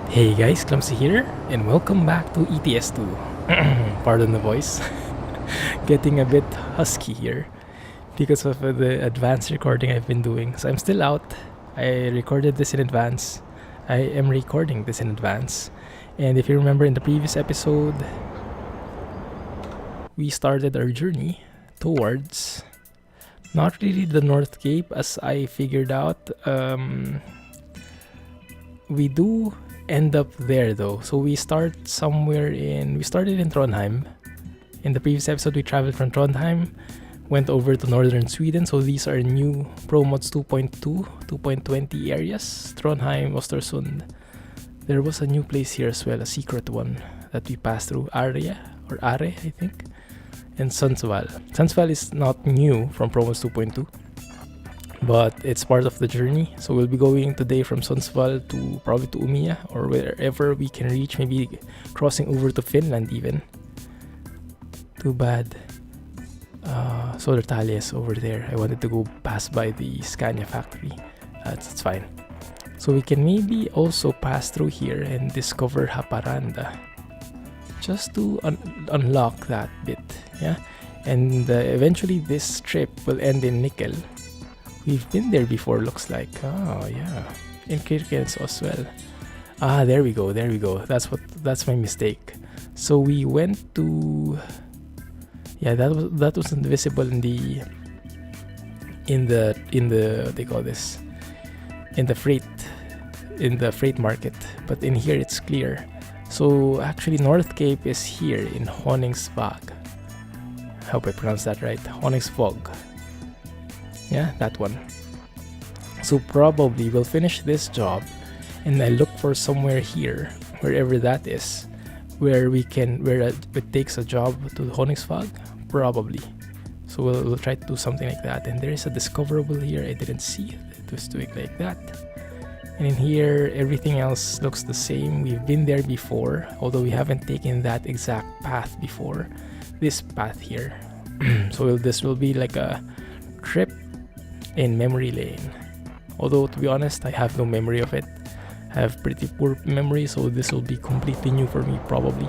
Hey guys, Clumsy here, and welcome back to ETS2. Pardon the voice. Getting a bit husky here because of the advanced recording I've been doing. So I'm still out. I recorded this in advance. I am recording this in advance. And if you remember in the previous episode, we started our journey towards not really the North Cape as I figured out. We do end up there though. So we started in Trondheim. In the previous episode, we traveled from Trondheim, went over to northern Sweden. So these are new ProMods 2.2, 2.20 areas. Trondheim, Östersund. There was a new place here as well, a secret one that we passed through. Are, I think. And Sundsvall. Sundsvall is not new from ProMods 2.2. But it's part of the journey. So we'll be going today from Sundsvall to probably to Umeå or wherever we can reach, maybe crossing over to Finland even. Too bad Södertälje is over there. I wanted to go pass by the Scania factory. That's fine. So we can maybe also pass through here and discover Haparanda just to unlock that bit, yeah. And eventually this trip will end in Nickel. We've been there before, looks like. Oh yeah, in Kirkenes as well. Ah, there we go. That's my mistake. So we went to, yeah, that wasn't visible in the what they call this, in the freight market, but in here it's clear. So actually North Cape is here in Honningsvåg. I hope I pronounced that right. Honningsvåg. Yeah, that one. So probably we'll finish this job and I look for somewhere here, wherever that is, where it takes a job to Honningsvåg, probably. So we'll try to do something like that. And there is a discoverable here. I didn't see it. It was doing like that. And in here, everything else looks the same. We've been there before, although we haven't taken that exact path before. This path here. So this will be like a trip in memory lane. Although to be honest, I have no memory of it. I have pretty poor memory, so this will be completely new for me probably.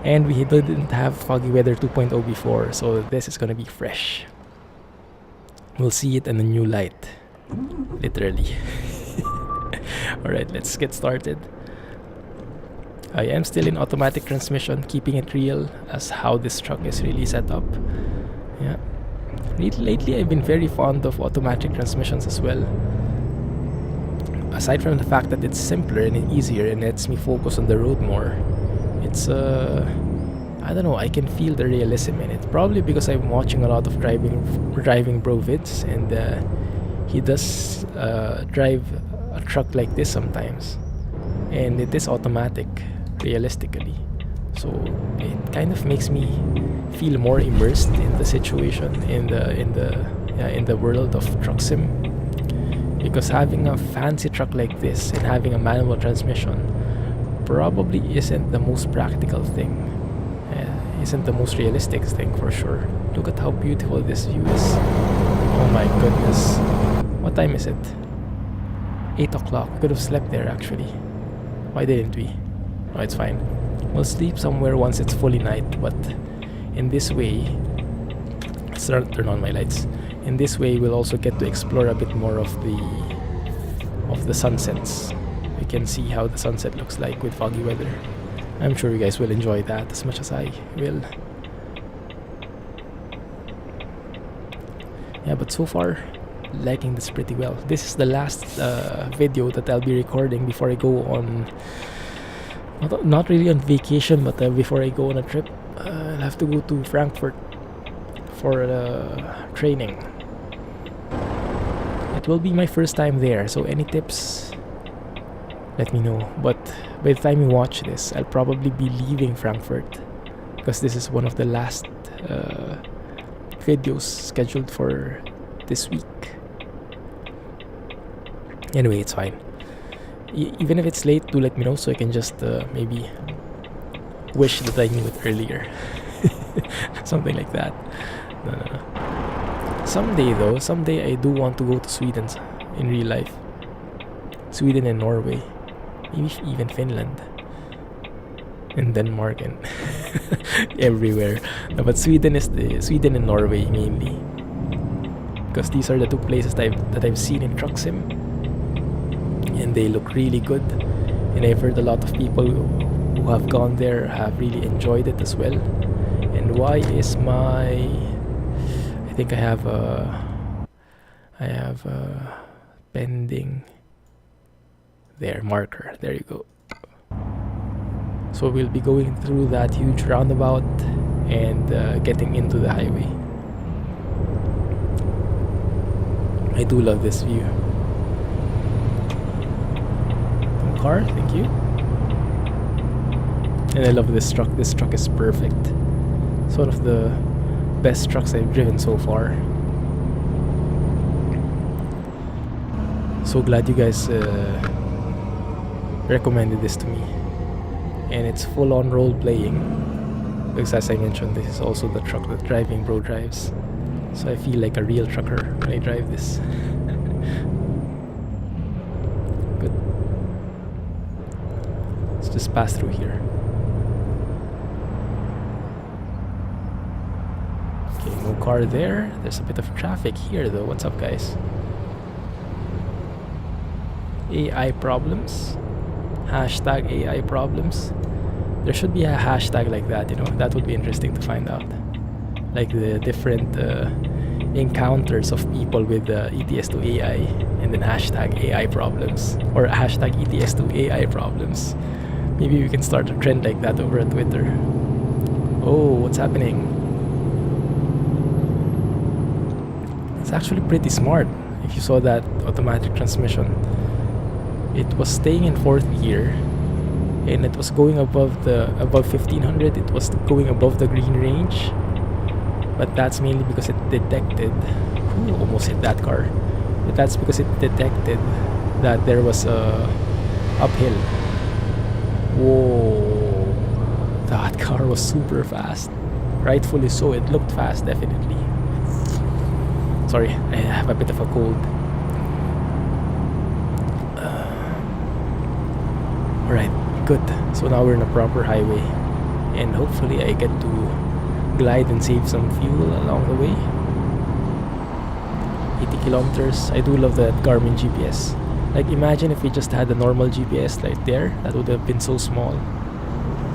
And we didn't have Foggy Weather 2.0 before, so this is gonna be fresh. We'll see it in a new light. Literally. Alright, let's get started. I am still in automatic transmission, keeping it real as how this truck is really set up. Yeah. Lately, I've been very fond of automatic transmissions as well. Aside from the fact that it's simpler and easier and lets me focus on the road more, it's I don't know, I can feel the realism in it. Probably because I'm watching a lot of driving bro vids, and he does drive a truck like this sometimes, and it is automatic, realistically. So it kind of makes me feel more immersed in the situation, in the world of truck sim, because having a fancy truck like this and having a manual transmission probably isn't the most practical thing, isn't the most realistic thing for sure. Look at how beautiful this view is. Oh my goodness. What time is it? 8 o'clock. We could have slept there actually. Why didn't we? Oh, it's fine. We'll sleep somewhere once it's fully night, but in this way, turn on my lights. In this way, we'll also get to explore a bit more of the sunsets. We can see how the sunset looks like with foggy weather. I'm sure you guys will enjoy that as much as I will. Yeah, but so far, liking this pretty well. This is the last video that I'll be recording before I go on. Not really on vacation, but before I go on a trip. I'll have to go to Frankfurt for training. It will be my first time there, so any tips, let me know. But by the time you watch this, I'll probably be leaving Frankfurt, because this is one of the last videos scheduled for this week. Anyway, it's fine. Even if it's late, do let me know so I can just maybe wish that I knew it earlier. Something like that. No. Someday I do want to go to Sweden in real life. Sweden and Norway. maybe even Finland and Denmark and everywhere. No, but Sweden and Norway mainly, because these are the two places that I've seen in Truck Sim, and they look really good. And I've heard a lot of people who have gone there have really enjoyed it as well. And why is my... I think I have a pending there marker. There you go. So we'll be going through that huge roundabout and getting into the highway. I do love this view. Car, thank you. And I love this truck. This truck is perfect. Sort of the best trucks I've driven so far. So glad you guys recommended this to me. And it's full-on role-playing, because as I mentioned, this is also the truck that Driving Bro drives. So I feel like a real trucker when I drive this. Good. Let's just pass through here. Okay, no car there. There's a bit of traffic here though. What's up, guys? AI problems. Hashtag AI problems. There should be a hashtag like that, you know. That would be interesting to find out. Like the different encounters of people with ETS2 AI, and then hashtag AI problems, or hashtag ETS2 AI problems. Maybe we can start a trend like that over at Twitter. Oh, what's happening? It's actually pretty smart. If you saw that automatic transmission, it was staying in 4th gear, and it was going above 1500. It was going above the green range, but that's mainly because it detected... Ooh, almost hit that car. But that's because it detected that there was a uphill. Whoa, that car was super fast. Rightfully so. It looked fast, definitely. Sorry, I have a bit of a cold. Alright, good. So now we're in a proper highway, and hopefully I get to glide and save some fuel along the way. 80 kilometers. I do love that Garmin GPS. Like, imagine if we just had a normal GPS right there. That would have been so small.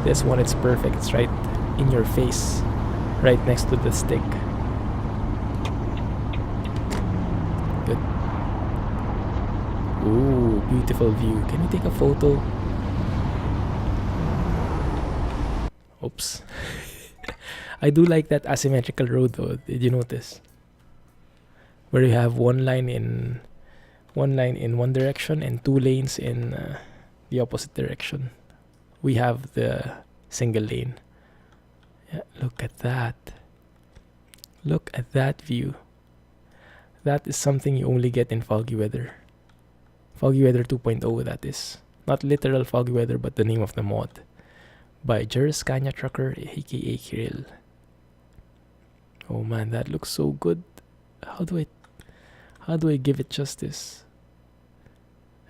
This one, it's perfect. It's right in your face, right next to the stick. Good. Ooh, beautiful view. Can we take a photo? Oops. I do like that asymmetrical road though. Did you notice? Where you have one line in one direction and 2 lanes in the opposite direction. We have the single lane. Yeah, look at that. Look at that view. That is something you only get in Foggy Weather. Foggy Weather 2.0, that is. Not literal Foggy Weather, but the name of the mod. By GerScaniaTrucker, aka Kirill. Oh man, that looks so good. How do I give it justice?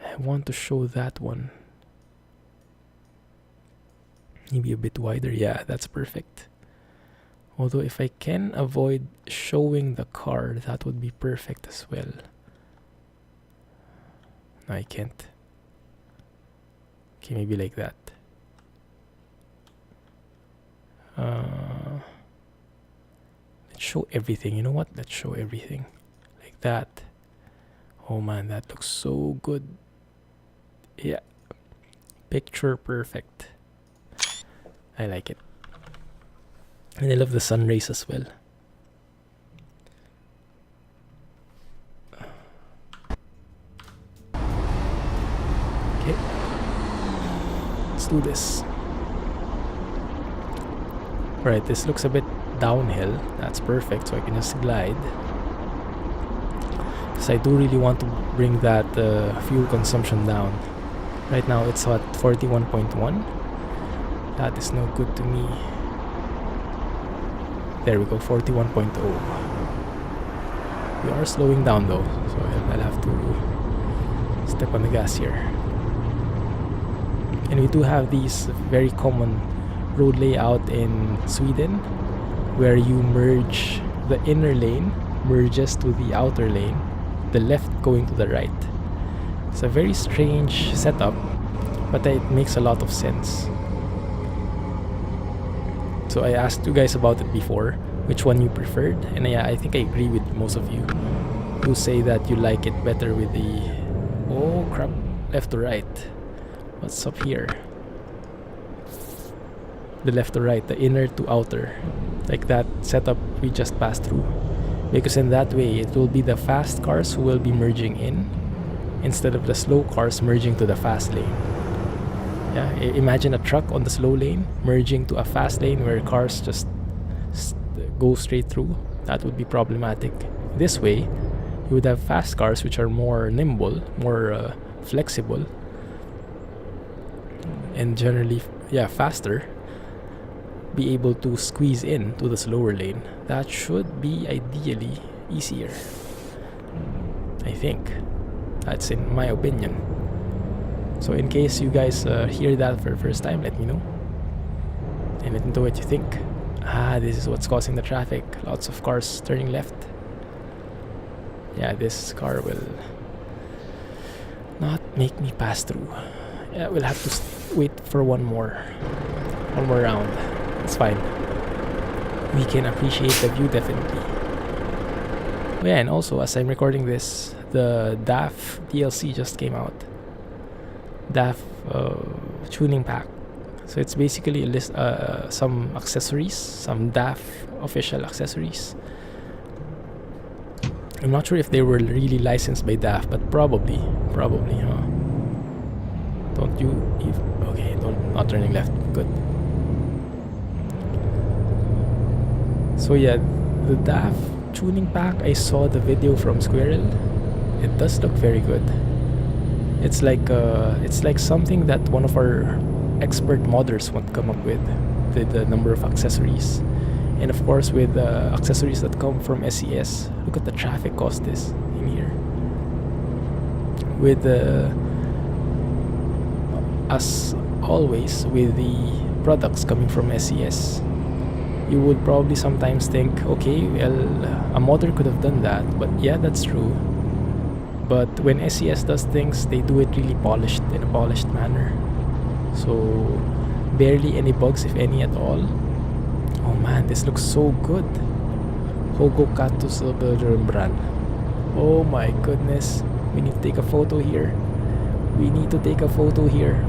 I want to show that one. Maybe a bit wider. Yeah, that's perfect. Although if I can avoid showing the car, that would be perfect as well. No, I can't. Okay, maybe like that. Let's show everything. You know what? Let's show everything. Like that. Oh man, that looks so good. Yeah. Picture perfect. I like it. And I love the sun rays as well. Okay. Let's do this. Right, this looks a bit downhill. That's perfect, so I can just glide. Because I do really want to bring that fuel consumption down. Right now it's at 41.1. That is no good to me. There we go, 41.0. We are slowing down though, so I'll have to step on the gas here. And we do have these very common road layout in Sweden where you merge the inner lane merges to the outer lane, the left going to the right. It's a very strange setup, but it makes a lot of sense. So I asked you guys about it before, which one you preferred, and yeah, I think I agree with most of you who say that you like it better with the, oh crap, left to right. What's up here? The left to right, the inner to outer, like that setup we just passed through. Because in that way, it will be the fast cars who will be merging in, instead of the slow cars merging to the fast lane. Yeah, imagine a truck on the slow lane merging to a fast lane where cars just go straight through. That would be problematic. This way, you would have fast cars which are more nimble, more flexible, and generally, faster, be able to squeeze in to the slower lane. That should be ideally easier, I think. That's in my opinion. So in case you guys hear that for the first time, let me know. And let me know what you think. This is what's causing the traffic. Lots of cars turning left. Yeah, this car will not make me pass through. Yeah, we'll have to wait for one more round. It's fine. We can appreciate the view definitely. Oh yeah, and also as I'm recording this, the DAF DLC just came out. DAF tuning pack. So it's basically a list, some accessories, some DAF official accessories. I'm not sure if they were really licensed by DAF, but probably, huh? Don't you? Okay, not turning left. Good. So yeah, the DAF tuning pack. I saw the video from Kirill. It does look very good. It's like something that one of our expert modders won't come up with the number of accessories, and of course with accessories that come from SES. Look at the traffic cost this in here. With as always with the products coming from SES, you would probably sometimes think, okay, well, a modder could have done that, but yeah, that's true. But when SES does things, they do it really polished, in a polished manner. So barely any bugs, if any at all. Oh man, this looks so good. Hogo Katus Brand. Oh my goodness. We need to take a photo here.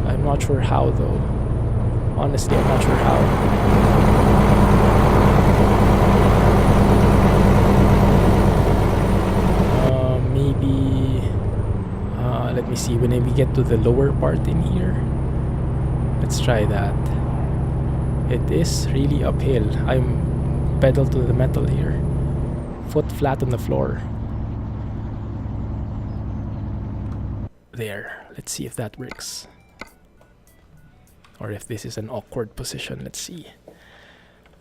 I'm not sure how though. Honestly, I'm not sure how. Let me see, when we get to the lower part in here, let's try that. It is really uphill. I'm pedal to the metal here, foot flat on the floor. There, let's see if that works, or if this is an awkward position. Let's see.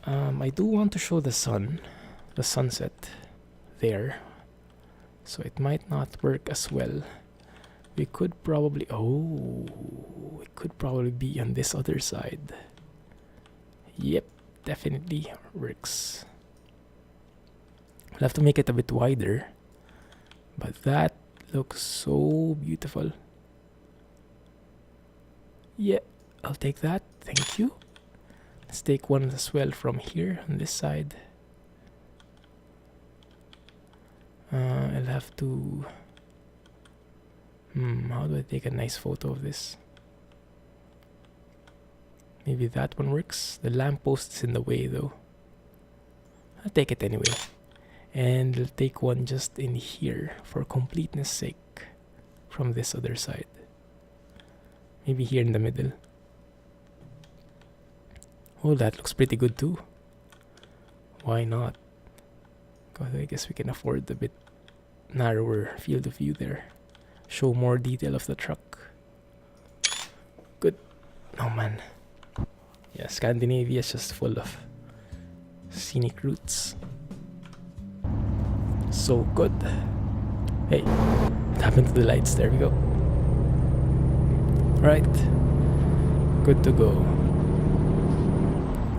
I do want to show the sunset there, so it might not work as well. We could probably, it could probably be on this other side. Yep, definitely works. We'll have to make it a bit wider, but that looks so beautiful. Yeah, I'll take that, thank you. Let's take one as well from here on this side. I'll have to... how do I take a nice photo of this? Maybe that one works. The lamppost is in the way though. I'll take it anyway. And I'll take one just in here for completeness sake from this other side. Maybe here in the middle. Oh, that looks pretty good too. Why not? Because I guess we can afford a bit narrower field of view there. Show more detail of the truck. Good. Oh man. Yeah, Scandinavia is just full of scenic routes. So good. Hey, what happened to the lights? There we go. Right. good to go.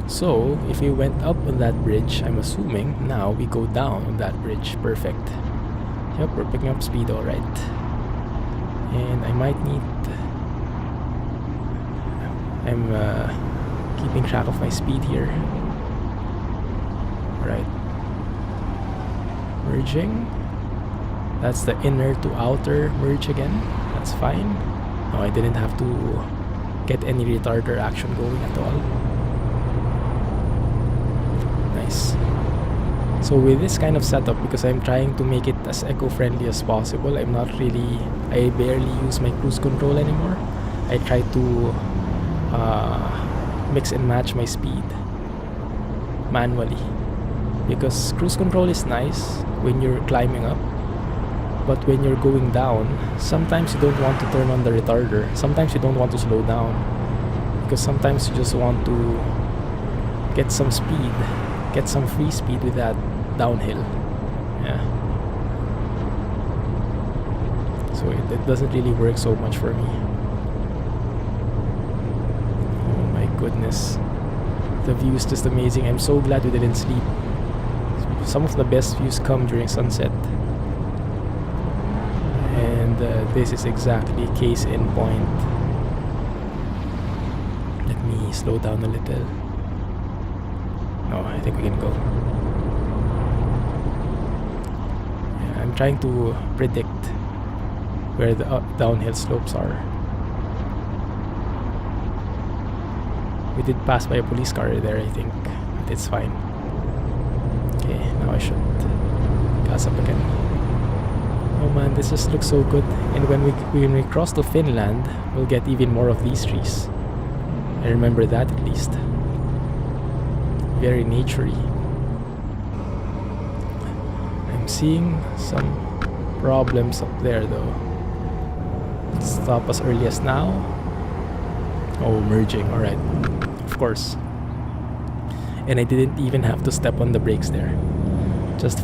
So if we went up on that bridge, I'm assuming now we go down on that bridge. Perfect. Yep, we're picking up speed all right. And I might need... I'm keeping track of my speed here. Right. Merging. That's the inner to outer merge again. That's fine. No, I didn't have to get any retarder action going at all. Nice. So with this kind of setup, because I'm trying to make it as eco-friendly as possible, I barely use my cruise control anymore. I try to mix and match my speed manually, because cruise control is nice when you're climbing up, but when you're going down, sometimes you don't want to turn on the retarder, sometimes you don't want to slow down, because sometimes you just want to get some speed, get some free speed with that downhill. Yeah, so it doesn't really work so much for me. Goodness, the view is just amazing. I'm so glad we didn't sleep. Some of the best views come during sunset, and this is exactly case in point. Let me slow down a little. No, I think we can go. Yeah, I'm trying to predict where the downhill slopes are. We did pass by a police car there, I think, but it's fine. Okay, now I should gas up again. Oh man, this just looks so good. And when we cross to Finland, we'll get even more of these trees. I remember that at least. Very naturey. I'm seeing some problems up there though. Let's stop as early as now. Oh, merging, alright. Of course. And I didn't even have to step on the brakes there. Just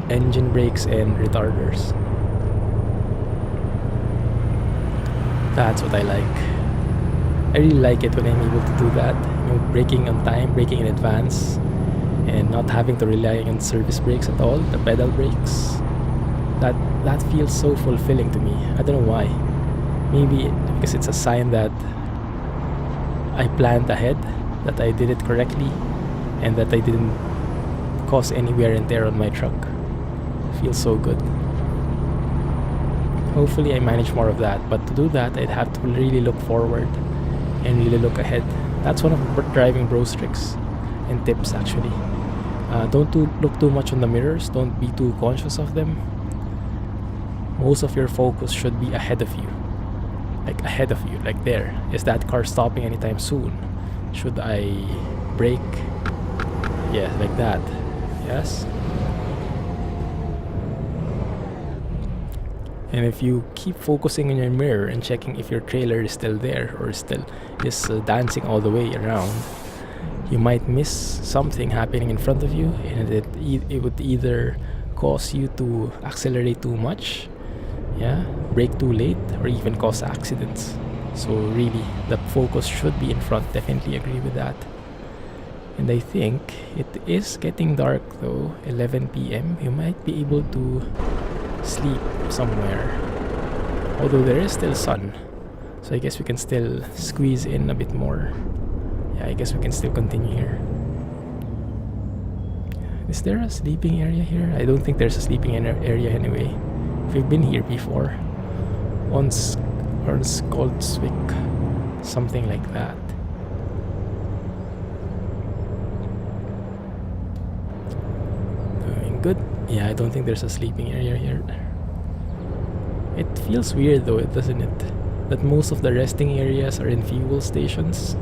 engine brakes and retarders. That's what I like. I really like it when I'm able to do that. You know, braking on time, braking in advance, and not having to rely on service brakes at all, the pedal brakes. That feels so fulfilling to me. I don't know why. Maybe because it's a sign that I planned ahead, that I did it correctly, and that I didn't cause any wear and tear on my truck. It feels so good. Hopefully I manage more of that, but to do that I'd have to really look forward and really look ahead. That's one of the driving bros tricks and tips actually. Don't look too much on the mirrors, don't be too conscious of them. Most of your focus should be ahead of you. Like ahead of you, like there. Is that car stopping anytime soon? Should I brake? Yeah, like that. Yes? And if you keep focusing on your mirror and checking if your trailer is still there or still is dancing all the way around, you might miss something happening in front of you, and it would either cause you to accelerate too much, yeah, brake too late, or even cause accidents. So really, the focus should be in front. Definitely agree with that. And I think it is getting dark though, 11 p.m. You might be able to sleep somewhere, although there is still sun, so I guess we can still squeeze in a bit more. Yeah, I guess we can still continue here. Is there a sleeping area here? I don't think there's a sleeping area anyway. We've been here before once, or it's called Swick, something like that. Doing good. Yeah, I don't think there's a sleeping area here. It feels weird though, doesn't it? That most of the resting areas are in fuel stations.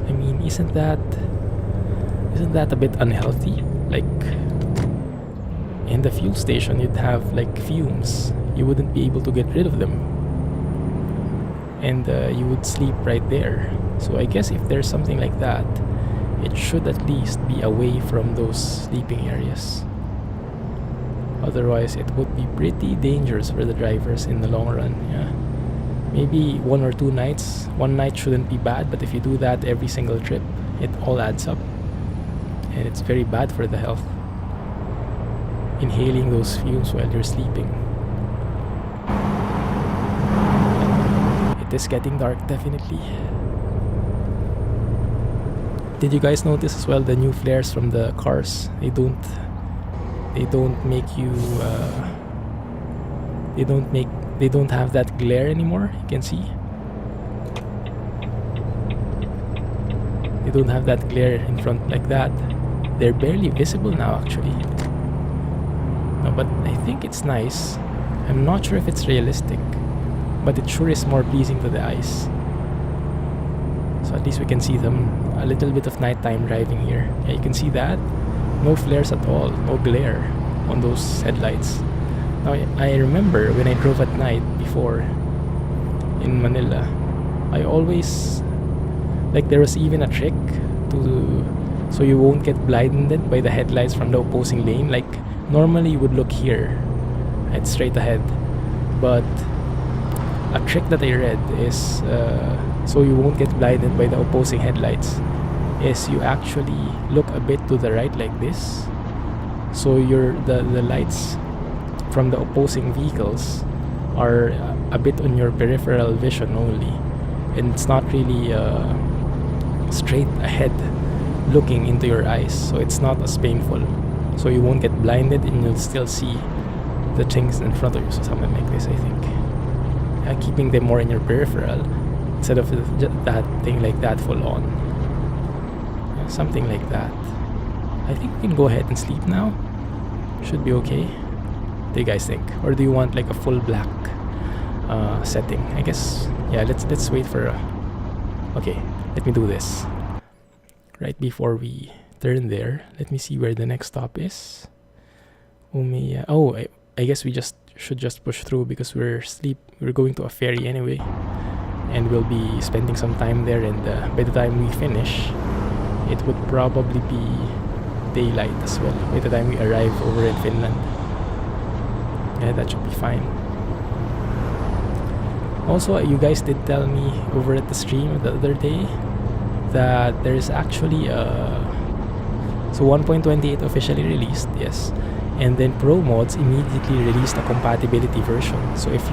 I mean, isn't that a bit unhealthy? Like, in the fuel station you'd have like fumes. You wouldn't be able to get rid of them, and you would sleep right there. So I guess if there's something like that, it should at least be away from those sleeping areas. Otherwise it would be pretty dangerous for the drivers in the long run. Yeah, Maybe 1 or 2 nights. One night shouldn't be bad, but if you do that every single trip, it all adds up. And it's very bad for the health. Inhaling those fumes while you're sleeping. It is getting dark, definitely. Did you guys notice as well the new flares from the cars? They don't make you they don't have that glare anymore. You can see they don't have that glare in front like that. They're barely visible now, actually. No, but I think it's nice. I'm not sure if it's realistic, but it sure is more pleasing to the eyes. So at least we can see them. A little bit of nighttime driving here. Yeah, you can see that. No flares at all. No glare on those headlights. Now, I remember when I drove at night before in Manila, I always, like, there was even a trick so you won't get blinded by the headlights from the opposing lane. Like, normally you would look here, right, straight ahead, but a trick that I read is so you won't get blinded by the opposing headlights is you actually look a bit to the right like this, so the lights from the opposing vehicles are a bit on your peripheral vision only, and it's not really straight ahead looking into your eyes, so it's not as painful, so you won't get blinded and you'll still see the things in front of you. So something like this, I think, keeping them more in your peripheral instead of that thing like that full on. Something like that. I think we can go ahead and sleep now. Should be okay. What do you guys think? Or do you want like a full black setting? I guess, yeah, let's wait for okay, let me do this right before we turn there. Let me see where the next stop is. I guess we should just push through because we're going to a ferry anyway, and we'll be spending some time there, and by the time we finish it would probably be daylight as well by the time we arrive over in Finland. Yeah, that should be fine. Also, you guys did tell me over at the stream the other day that there's actually so 1.28 officially released, yes, and then ProMods immediately released a compatibility version. So if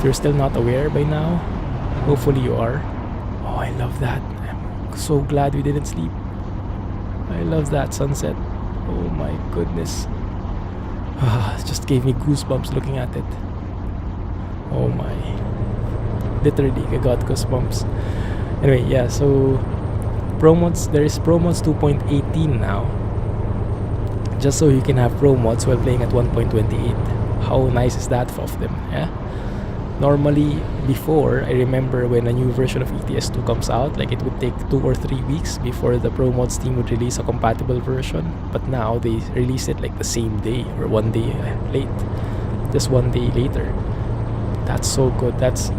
you're still not aware by now, hopefully you are. Oh, I love that. I'm so glad we didn't sleep. I love that sunset. Oh my goodness. It just gave me goosebumps looking at it. Oh my. Literally, I got goosebumps. Anyway, yeah, so ProMods, there is ProMods 2.18 now. Just so you can have ProMods while playing at 1.28. How nice is that of them, yeah? Normally, before, I remember when a new version of ETS2 comes out, like it would take 2 or 3 weeks before the ProMods team would release a compatible version. But now they release it like the same day or 1 day late. Just 1 day later. That's so good. That's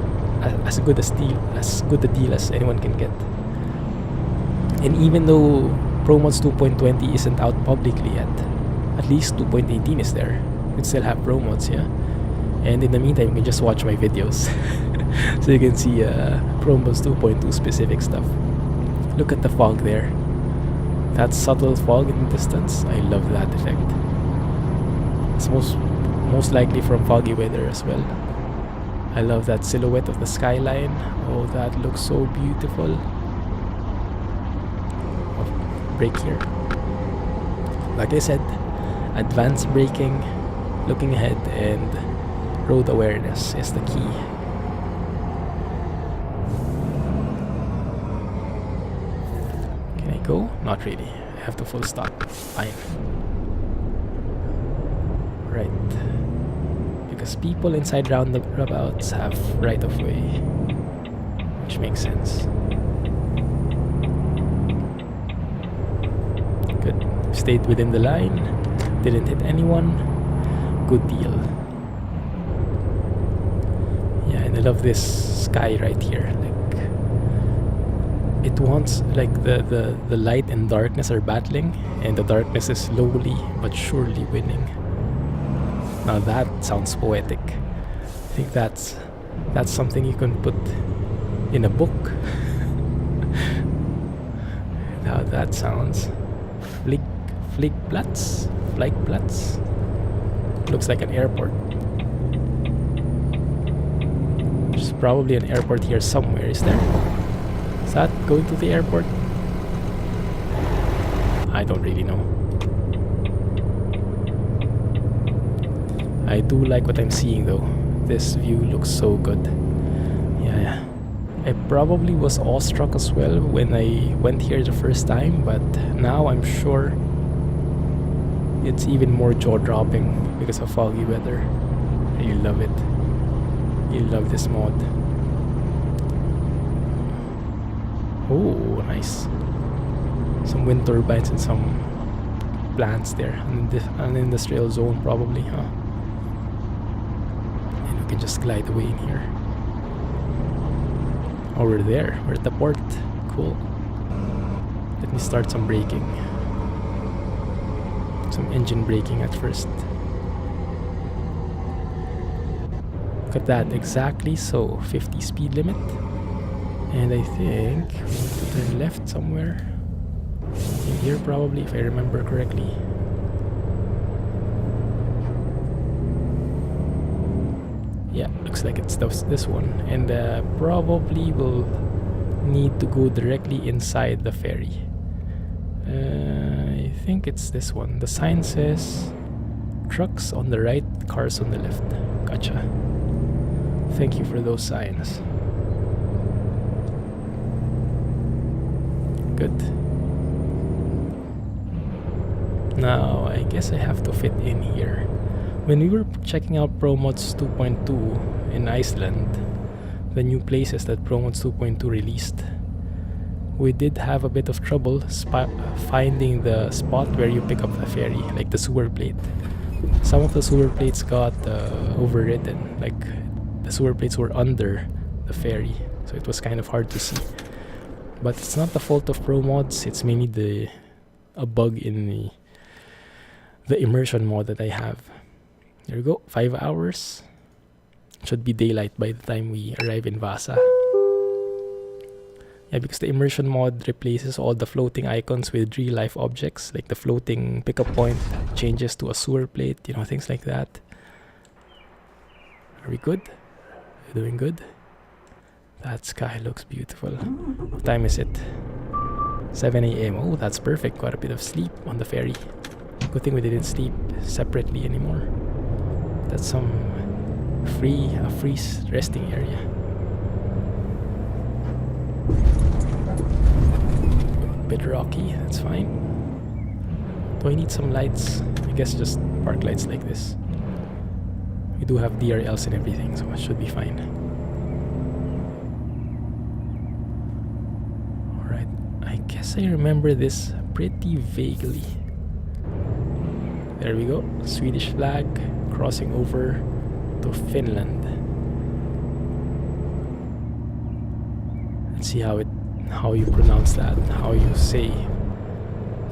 as good a deal as anyone can get. And even though ProMods 2.20 isn't out publicly yet, at least 2.18 is there. You can still have ProMods, yeah. And in the meantime, you can just watch my videos so you can see ProMods 2.2 specific stuff. Look at the fog there. That subtle fog in the distance. I love that effect. It's most likely from Foggy Weather as well. I love that silhouette of the skyline. Oh, that looks so beautiful. Oh, brake here. Like I said, advanced braking, looking ahead, and road awareness is the key. Can I go? Not really. I have to full stop. Fine. Right. Because people inside roundabouts have right of way, which makes sense. Good. Stayed within the line. Didn't hit anyone. Good deal. Yeah, and I love this sky right here. Like, it wants, like, the light and darkness are battling, and the darkness is slowly but surely winning. Now that sounds poetic. I think that's That's something you can put in a book. How that sounds. Fligplatz? Fligplatz? Looks like an airport. There's probably an airport here somewhere, is there? Is that going to the airport? I don't really know. I do like what I'm seeing though. This view looks so good. Yeah. I probably was awestruck as well when I went here the first time, but now I'm sure it's even more jaw-dropping because of foggy weather. You love it. You love this mod. Oh, nice. Some wind turbines and some plants there. An industrial zone probably, huh? And we can just glide away in here. Oh, we're there. We're at the port. Cool. Let me start some braking. Some engine braking at first. Look at that. Exactly so. 50 speed limit. And I think we need to turn left somewhere. In here probably, if I remember correctly. Yeah, looks like it's this one. And probably will need to go directly inside the ferry. I think it's this one. The sign says trucks on the right, cars on the left. Gotcha. Thank you for those signs. Good. Now, I guess I have to fit in here. When we were checking out ProMods 2.2 in Iceland, the new places that ProMods 2.2 released, we did have a bit of trouble finding the spot where you pick up the ferry, like the sewer plate. Some of the sewer plates got overridden, like the sewer plates were under the ferry, so it was kind of hard to see. But it's not the fault of ProMods, it's mainly a bug in the immersion mod that I have. There we go, 5 hours. Should be daylight by the time we arrive in Vasa. Yeah, because the immersion mod replaces all the floating icons with real-life objects, like the floating pickup point changes to a sewer plate, you know, things like that. Are we good? We're doing good? That sky looks beautiful. What time is it? 7 a.m. Oh, that's perfect. Got a bit of sleep on the ferry. Good thing we didn't sleep separately anymore. That's some free resting area. Bit rocky, that's fine. Do I need some lights? I guess just park lights like this. We do have DRLs and everything, so it should be fine. Alright, I guess I remember this pretty vaguely. There we go, Swedish flag, crossing over to Finland. Let's see how you pronounce that, how you say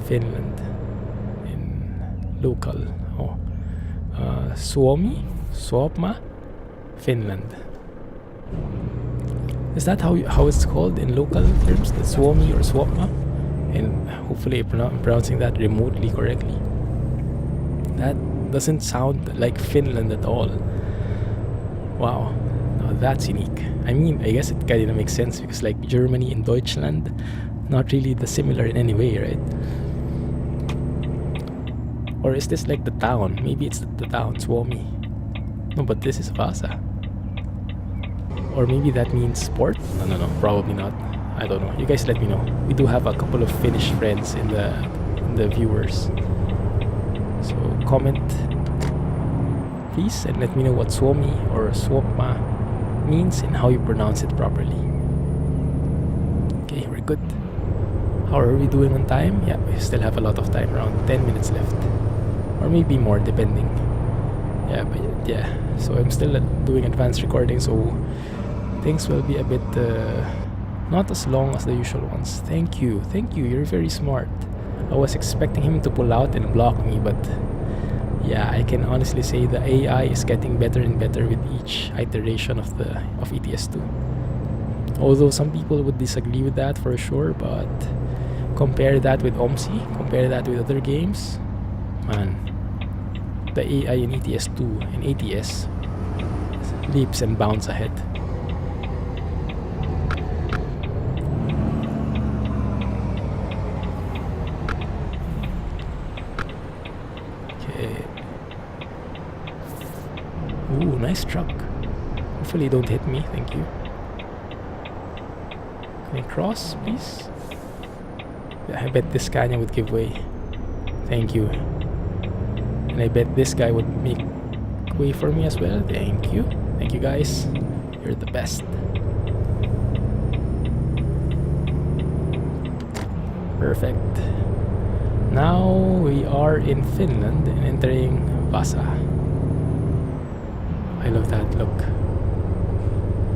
Finland in local. Oh, Suomi, Finland. Is that how it's called in local terms? The Suomi or Suomma? And hopefully I'm pronouncing that remotely correctly. That doesn't sound like Finland at all. Wow, now that's unique. I mean, I guess it kind of makes sense because like Germany and Deutschland, not really similar in any way, right? Or is this like the town? Maybe it's the town, Suomi. No, but this is Vasa. Or maybe that means sport? No, probably not. I don't know. You guys let me know. We do have a couple of Finnish friends in the viewers. So comment please and let me know what Suomi or Suomma means and how you pronounce it properly. Okay, we're good. How are we doing on time? Yeah, we still have a lot of time, around 10 minutes left. Or maybe more, depending. Yeah, but yeah. So I'm still doing advanced recording, so things will be a bit not as long as the usual ones. Thank you, you're very smart. I was expecting him to pull out and block me, but Yeah, I can honestly say the AI is getting better and better with each iteration of ETS2. Although some people would disagree with that for sure, but compare that with OMSI, compare that with other games, man, the AI in ETS2 and ATS leaps and bounds ahead. Okay. Ooh, nice truck. Hopefully don't hit me, thank you. Can I cross, please? I bet this Scania would give way. Thank you. And I bet this guy would make way for me as well. Thank you. Thank you guys. You're the best. Perfect. Now we are in Finland and entering Vasa. I love that look.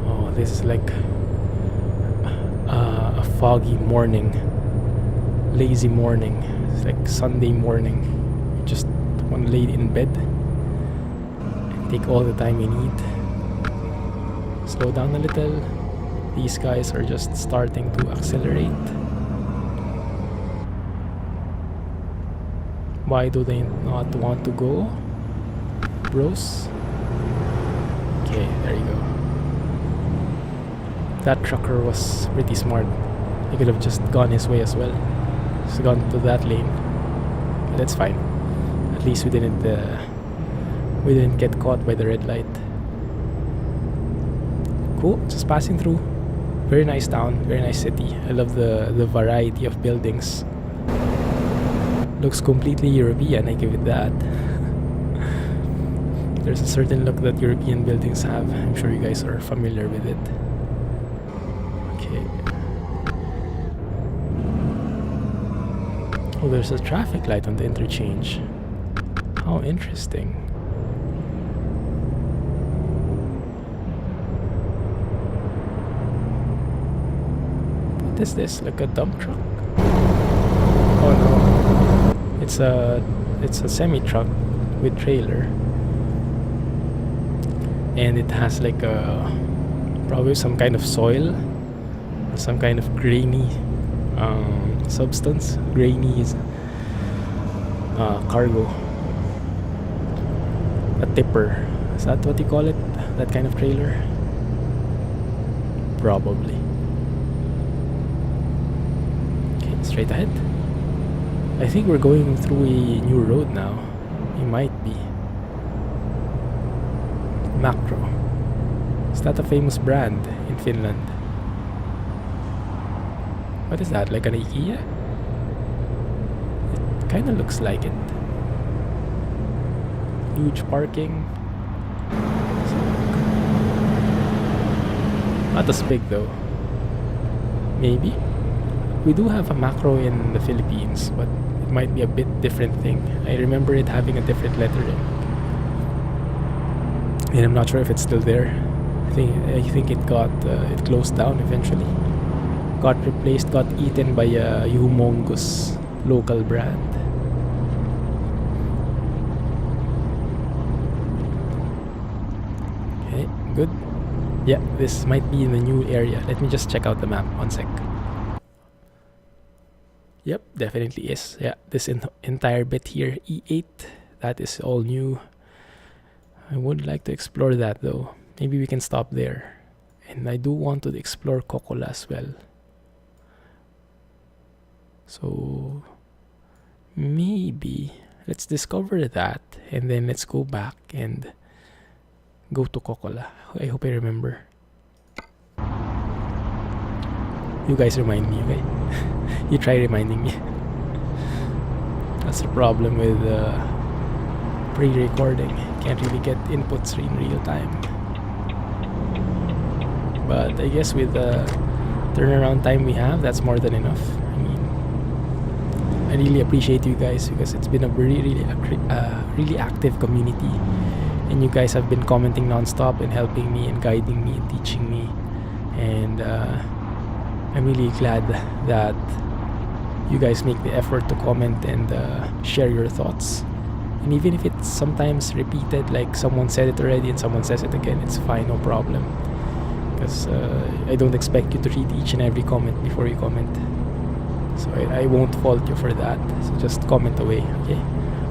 Oh, this is like a foggy morning. Lazy morning. It's like Sunday morning. You just want to lay in bed and take all the time you need. Slow down a little. These guys are just starting to accelerate. Why do they not want to go, bros? Okay, there you go. That trucker was pretty smart. He could have just gone his way as well. Just gone to that lane. But that's fine. At least we didn't get caught by the red light. Cool, just passing through. Very nice town, very nice city. I love the variety of buildings. Looks completely European, I give it that. There's a certain look that European buildings have. I'm sure you guys are familiar with it. Okay. Oh, there's a traffic light on the interchange. How interesting. What is this? Like a dump truck? Oh no. It's a semi-truck with trailer. And it has like probably some kind of soil or some kind of grainy substance. Grainy is cargo. A tipper. Is that what you call it? That kind of trailer? Probably. Okay, straight ahead. I think we're going through a new road now. We might be. Macro. Is that a famous brand in Finland? What is that? Like an IKEA? It kind of looks like it. Huge parking. Not as big though. Maybe. We do have a macro in the Philippines, but it might be a bit different thing. I remember it having a different lettering. And I'm not sure if it's still there. I think it got it closed down eventually. Got replaced, got eaten by a humongous local brand. Okay, good. Yeah, this might be in the new area. Let me just check out the map. 1 sec. Yep, definitely is. Yeah, this entire bit here, E8, that is all new. I would like to explore that though. Maybe we can stop there. And I do want to explore Kokkola as well. So maybe let's discover that and then let's go back and go to Kokkola. I hope I remember. You guys remind me, okay? You try reminding me. That's the problem with pre-recording. Can't really get inputs in real time. But I guess with the turnaround time we have, that's more than enough. I mean, I really appreciate you guys because it's been a really active community, and you guys have been commenting non-stop and helping me and guiding me and teaching me, and I'm really glad that you guys make the effort to comment and share your thoughts. And even if it's sometimes repeated, like someone said it already and someone says it again, it's fine, no problem. Because I don't expect you to read each and every comment before you comment. So I won't fault you for that. So just comment away, okay?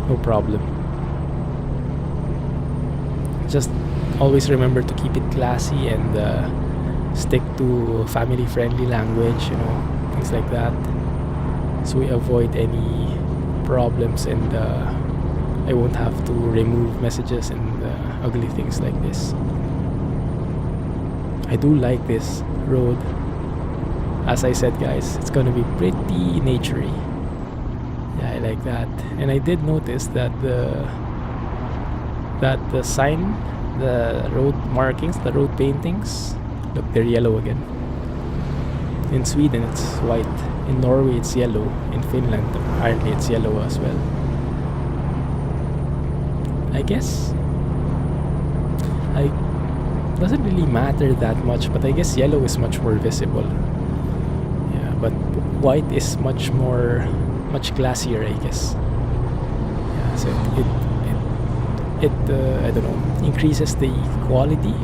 No problem. Just always remember to keep it classy and stick to family-friendly language, you know, things like that. So we avoid any problems and I won't have to remove messages and ugly things like this. I do like this road. As I said, guys, it's gonna be pretty naturey. Yeah, I like that. And I did notice that the sign, the road markings, the road paintings, look, they're yellow again. In Sweden it's white. In Norway it's yellow. In Finland apparently it's yellow as well. I guess doesn't really matter that much, but I guess yellow is much more visible. Yeah, but white is much classier, I guess. Yeah, so it I don't know, increases the quality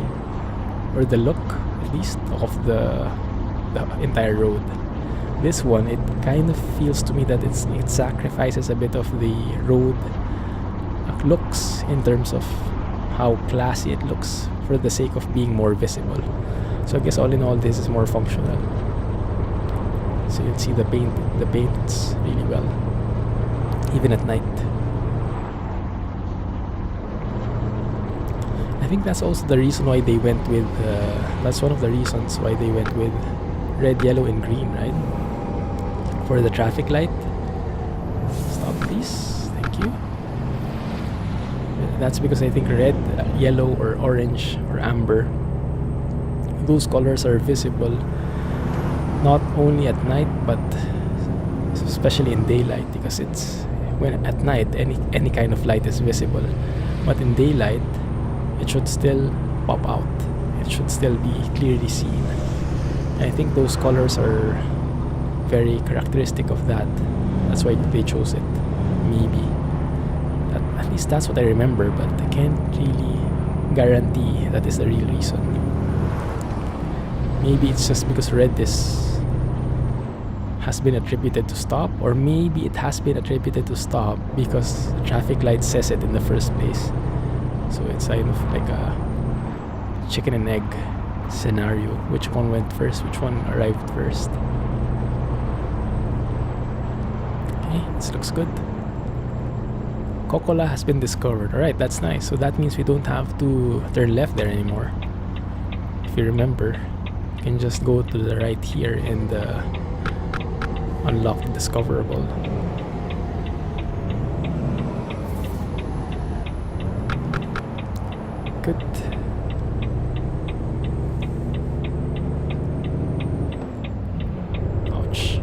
or the look at least of the entire road. This one, it kind of feels to me that it sacrifices a bit of the road looks in terms of how classy it looks for the sake of being more visible. So I guess all in all, this is more functional. So you can see the paints really well, even at night. I think that's also the reason why they went with that's one of the reasons why they went with red, yellow and green, right? For the traffic light. Stop please, thank you. That's because I think red, yellow or orange or amber, those colors are visible not only at night but especially in daylight, because it's when at night any kind of light is visible, but in daylight it should still pop out, it should still be clearly seen. And I think those colors are very characteristic of that. That's why they chose it, maybe. At least that's what I remember, but I can't really guarantee that is the real reason. Maybe it's just because red has been attributed to stop, or maybe it has been attributed to stop because the traffic light says it in the first place. So it's kind of like a chicken and egg scenario. Which one went first? Which one arrived first? Okay, this looks good. Kokola has been discovered. Alright, that's nice. So that means we don't have to turn left there anymore. If you remember, you can just go to the right here and unlock the discoverable. Good. Ouch.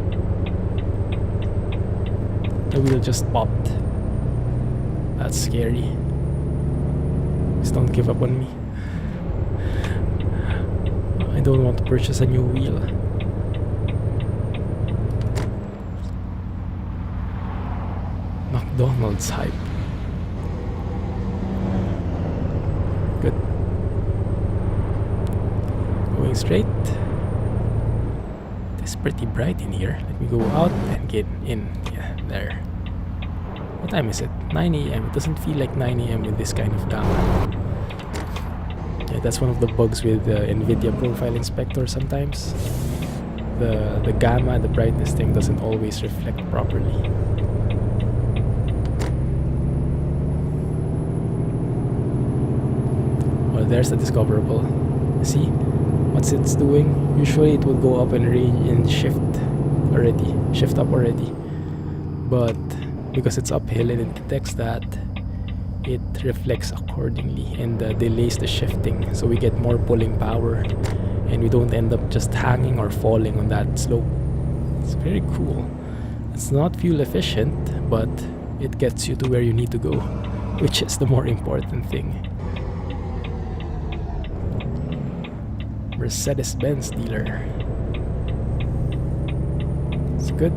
The wheel just popped. That's scary. Please don't give up on me. I don't want to purchase a new wheel. McDonald's hype. Good. Going straight. It's pretty bright in here. Let me go out and get in. Yeah, there. What time is it? 9 a.m. It doesn't feel like 9 a.m. with this kind of gamma. Yeah, that's one of the bugs with NVIDIA Profile Inspector sometimes. The gamma, the brightness thing doesn't always reflect properly. Well, there's the discoverable. See? What's it's doing? Usually it would go up and range and shift up already. But because it's uphill and it detects that, it reflects accordingly and delays the shifting, so we get more pulling power and we don't end up just hanging or falling on that slope. It's very cool. It's not fuel efficient, but it gets you to where you need to go, which is the more important thing. Mercedes-Benz dealer. It's good.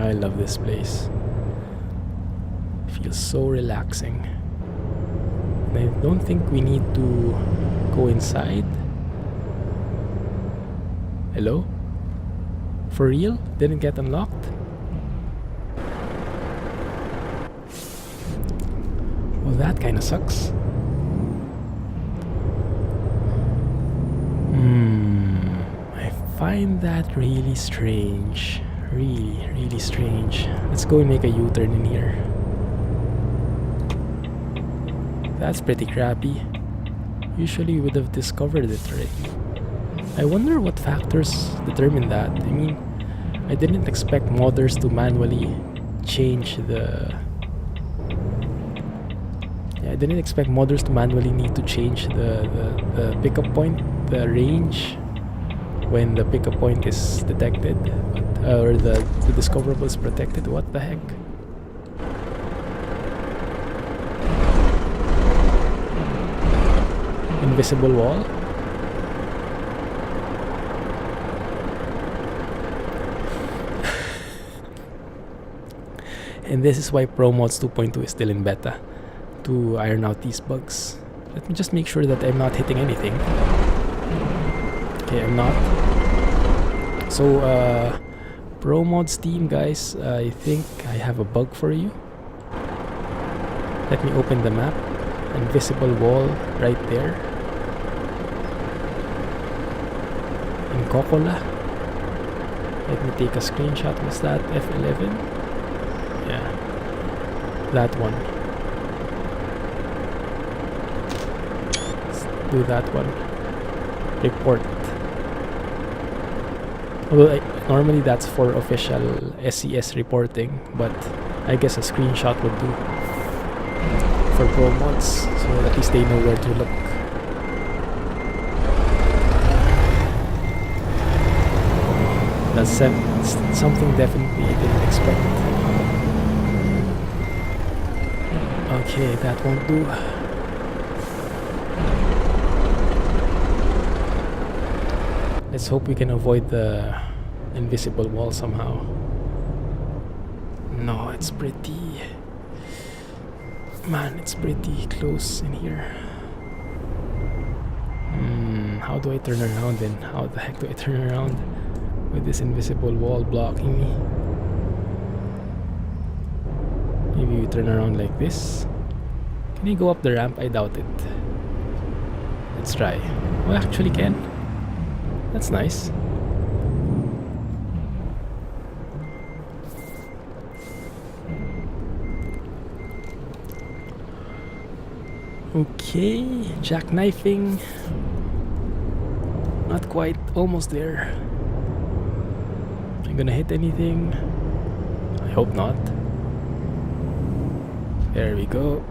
I love this place. Feels so relaxing. And I don't think we need to go inside. Hello? For real? Didn't get unlocked? Well, that kinda sucks. I find that really strange. Really strange. Let's go and make a U-turn in here. That's pretty crappy. Usually we would have discovered it already. I wonder what factors determine that. I mean, I didn't expect modders to manually change the... I didn't expect modders to manually need to change the pickup point, the range, when the pickup point is detected, or the discoverable is protected. What the heck? Invisible wall? And this is why ProMods 2.20 is still in beta, to iron out these bugs. Let me just make sure that I'm not hitting anything. Okay, I'm not. So, ProMods team, guys, I think I have a bug for you. Let me open the map. Invisible wall right there. In Kokola. Let me take a screenshot. Was that F11? Yeah, that one. Let's do that one. Report. Although normally that's for official SES reporting, but I guess a screenshot would do for ProMods, so at least they know where to look. That's something definitely I didn't expect. Okay, that won't do. Let's hope we can avoid the invisible wall somehow. No, it's pretty... Man, it's pretty close in here. How do I turn around then? How the heck do I turn around with this invisible wall blocking me? Maybe we turn around like this. Can you go up the ramp? I doubt it. Let's try. Oh, I actually can. That's nice. Okay, jackknifing. Not quite, almost there. Am I gonna hit anything? I hope not. There we go.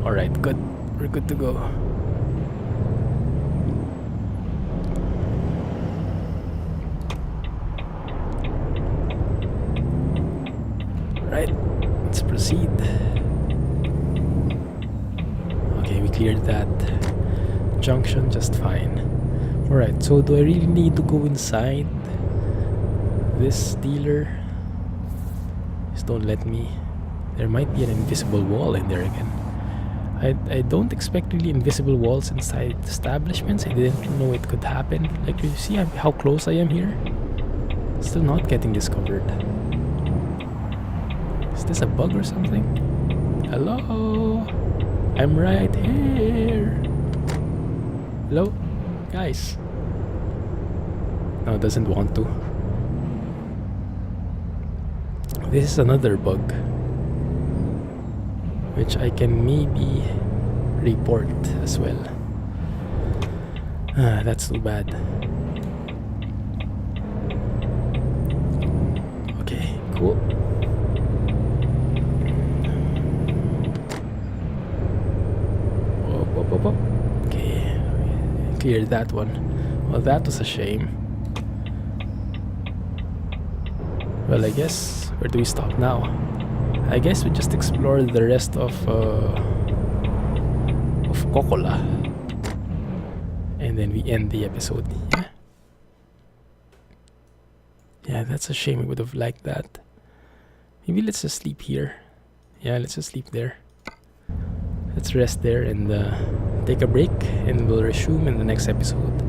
Alright, good. We're good to go. Right, let's proceed. Okay, we cleared that junction just fine. Alright, so do I really need to go inside this dealer? Just don't let me. There might be an invisible wall in there again. I don't expect really invisible walls inside establishments. I didn't know it could happen. Like, you see how close I am here? Still not getting discovered. Is this a bug or something? Hello? I'm right here. Hello? Guys. No, it doesn't want to. This is another bug, which I can maybe report as well. That's too bad. Okay, cool. Whoop. Okay, cleared that one. Well, that was a shame. Well, I guess, where do we stop now? I guess we just explore the rest of Kokola, and then we end the episode. Yeah, that's a shame. I would have liked that. Maybe let's just sleep here. Yeah, let's just sleep there. Let's rest there and take a break, and we'll resume in the next episode.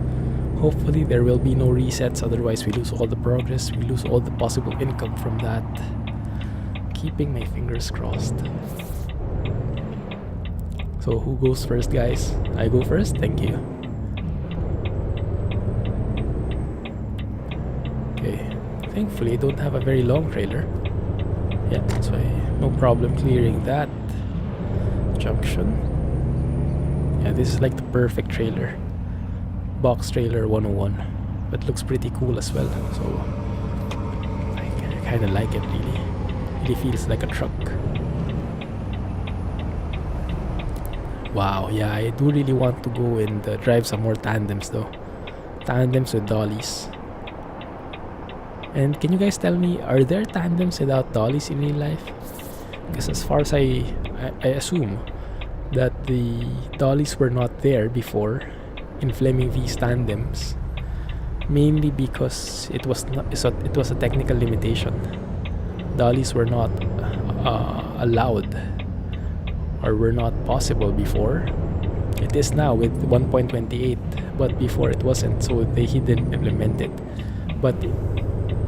Hopefully there will be no resets, otherwise we lose all the progress, we lose all the possible income from that. Keeping my fingers crossed. So who goes first, guys? I go first? Thank you. Okay, thankfully I don't have a very long trailer. Yeah, so no problem clearing that junction. Yeah, this is like the perfect trailer. Box trailer 101. But looks pretty cool as well. So I kind of like it really. It feels like a truck. Wow, yeah, I do really want to go and drive some more tandems though. Tandems with dollies. And can you guys tell me, are there tandems without dollies in real life? Because as far as I assume that the dollies were not there before in Fleming V's tandems, mainly because it was a technical limitation. Dollies were not allowed, or were not possible before. It is now with 1.28, but before it wasn't, so they didn't implement it. But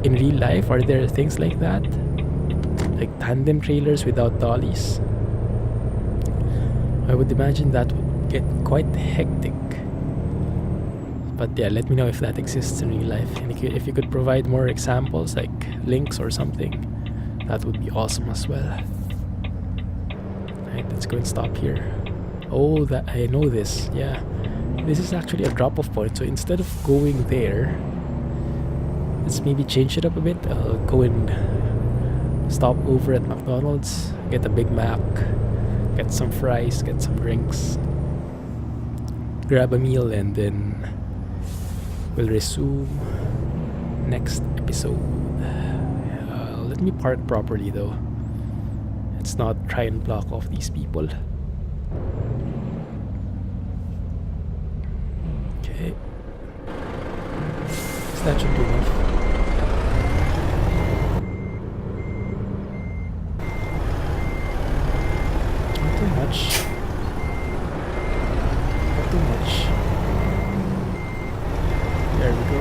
in real life, are there things like that? Like tandem trailers without dollies? I would imagine that would get quite hectic. But yeah, let me know if that exists in real life. And if you could provide more examples, like links or something, that would be awesome as well. Alright, let's go and stop here. Oh, that I know this. Yeah, this is actually a drop-off point. So instead of going there, let's maybe change it up a bit. I'll go and stop over at McDonald's, get a Big Mac, get some fries, get some drinks, grab a meal, and then we'll resume next episode. Let me park properly though. Let's not try and block off these people. Okay. So that should be enough. Not too much. Not too much. There we go.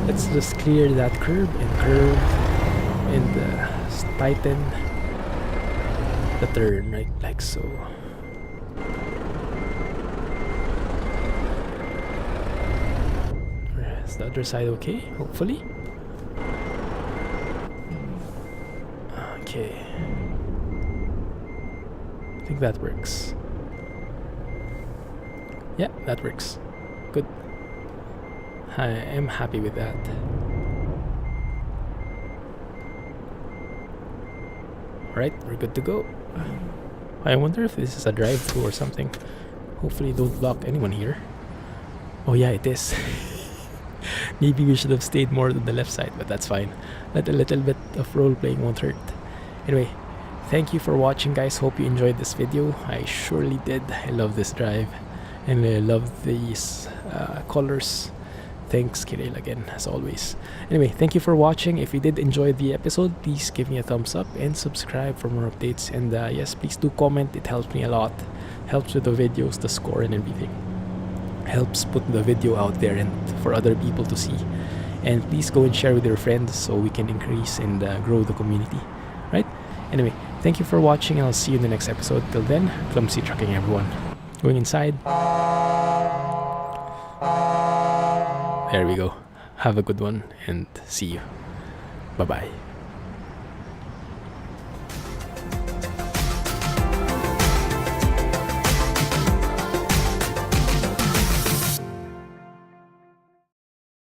Let's just clear that curb and curve and tighten the turn, right, like so. Is the other side okay? Hopefully. Okay. I think that works. Yeah, that works. Good. I am happy with that. Alright, we're good to go. I wonder if this is a drive-thru or something. Hopefully don't block anyone here. Oh yeah, it is. Maybe we should have stayed more on the left side, but that's fine. Let a little bit of role-playing won't hurt. Anyway, thank you for watching, guys. Hope you enjoyed this video. I surely did. I love this drive. And I love these colors. Thanks, Kirill, again, as always. Anyway, thank you for watching. If you did enjoy the episode, please give me a thumbs up and subscribe for more updates. And yes, please do comment. It helps me a lot. Helps with the videos, the score, and everything. Helps put the video out there and for other people to see. And please go and share with your friends so we can increase and grow the community. Right? Anyway, thank you for watching. I'll see you in the next episode. Till then, Clumsy trucking, everyone. Going inside. There we go. Have a good one and see you. Bye-bye.